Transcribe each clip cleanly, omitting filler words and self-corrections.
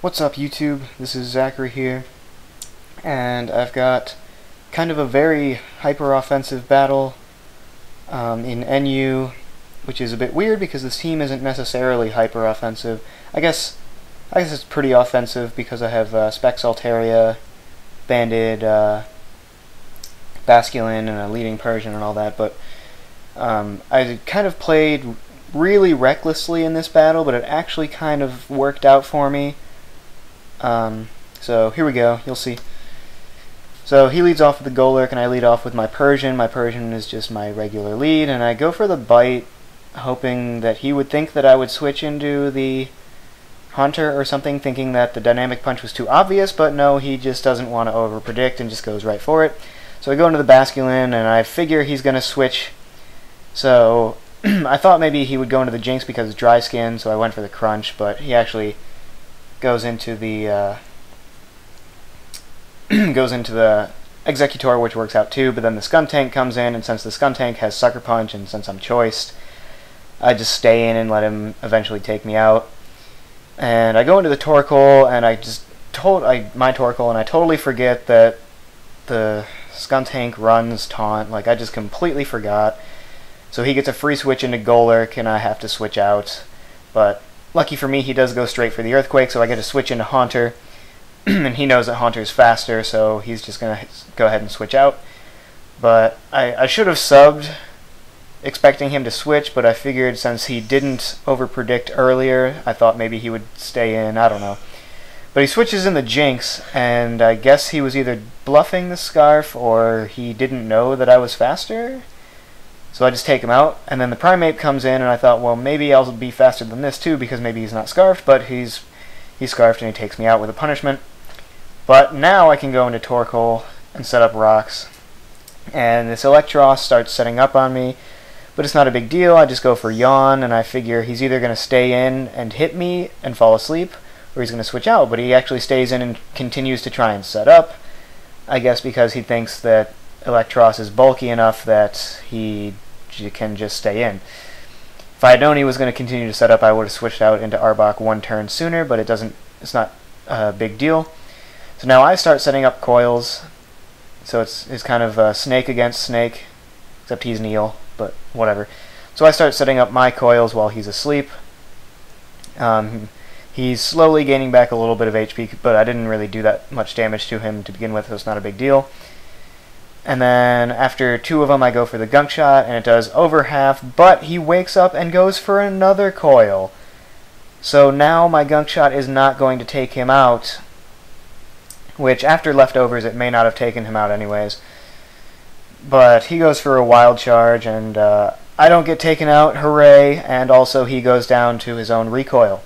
What's up, YouTube? This is Zachary here, and I've got kind of a very hyper-offensive battle in NU, which is a bit weird because this team isn't necessarily hyper-offensive. I guess it's pretty offensive because I have Specs Altaria, Banded, Basculin, and a Leading Persian and all that, but I kind of played really recklessly in this battle, but it actually kind of worked out for me. So here we go, you'll see. So he leads off with the Golurk and I lead off with my Persian. My Persian is just my regular lead, and I go for the bite, hoping that he would think that I would switch into the Hunter or something, thinking that the Dynamic Punch was too obvious, but no, he just doesn't want to over-predict and just goes right for it. So I go into the Basculin and I figure he's going to switch. So I thought maybe he would go into the Jinx because it's dry skin, so I went for the Crunch, but he actually goes into the Executor, which works out too, but then the Skuntank comes in, and since the Skuntank has Sucker Punch, and since I'm choiced, I just stay in and let him eventually take me out. And I go into the Torkoal, and I totally forget that the Skuntank runs Taunt. Like, I just completely forgot. So he gets a free switch into Golurk, and I have to switch out. But lucky for me, he does go straight for the Earthquake, so I get to switch into Haunter. And he knows that Haunter's faster, so he's just going to go ahead and switch out. But I should have subbed, expecting him to switch, but I figured since he didn't over-predict earlier, I thought maybe he would stay in, I don't know. But he switches in the Jinx, and I guess he was either bluffing the Scarf, or he didn't know that I was faster. So I just take him out, and then the Primeape comes in, and I thought, well, maybe I'll be faster than this too, because maybe he's not Scarfed, but he's Scarfed, and he takes me out with a punishment. But now I can go into Torkoal and set up rocks. And this Electros starts setting up on me, but it's not a big deal. I just go for Yawn, and I figure he's either going to stay in and hit me and fall asleep, or he's going to switch out. But he actually stays in and continues to try and set up, I guess because he thinks that Electros is bulky enough that he can just stay in. If I had known he was going to continue to set up, I would have switched out into Arbok one turn sooner, but it's not a big deal. So now I start setting up coils, so it's kind of snake against snake, except he's Neil, but whatever. So I start setting up my coils while he's asleep. He's slowly gaining back a little bit of HP, but I didn't really do that much damage to him to begin with, so it's not a big deal. And then after two of them, I go for the Gunk Shot, and it does over half, but he wakes up and goes for another coil. So now my Gunk Shot is not going to take him out, which after leftovers it may not have taken him out anyways. But he goes for a Wild Charge, and I don't get taken out, hooray, and also he goes down to his own recoil.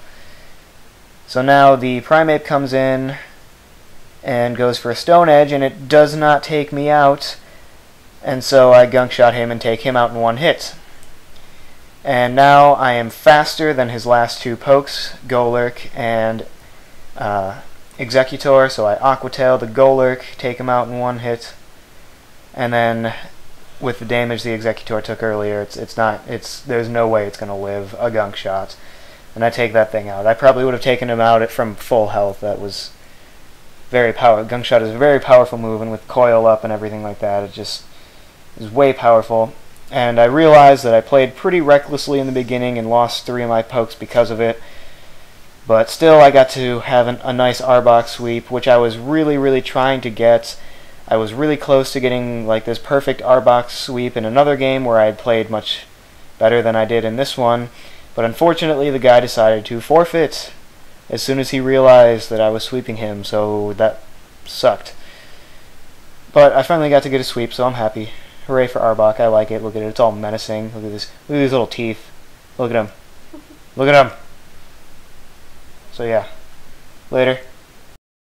So now the Primeape comes in and goes for a Stone Edge, and it does not take me out, and so I Gunk Shot him and take him out in one hit. And now I am faster than his last two pokes, Golurk and Executor, so I Aqua Tail the Golurk, take him out in one hit, and then with the damage the Executor took earlier, there's no way it's going to live a Gunk Shot, and I take that thing out. I probably would have taken him out from full health. That was very powerful. Gunk Shot is a very powerful move, and with coil up and everything like that, it just is way powerful. And I realized that I played pretty recklessly in the beginning and lost 3 of my pokes because of it. But still, I got to have a nice Arbok sweep, which I was really, really trying to get. I was really close to getting like this perfect Arbok sweep in another game where I had played much better than I did in this one. But unfortunately, the guy decided to forfeit as soon as he realized that I was sweeping him, so that sucked. But I finally got to get a sweep, so I'm happy. Hooray for Arbok, I like it. Look at it, it's all menacing. Look at this. Look at these little teeth. Look at him. Look at him. So yeah. Later.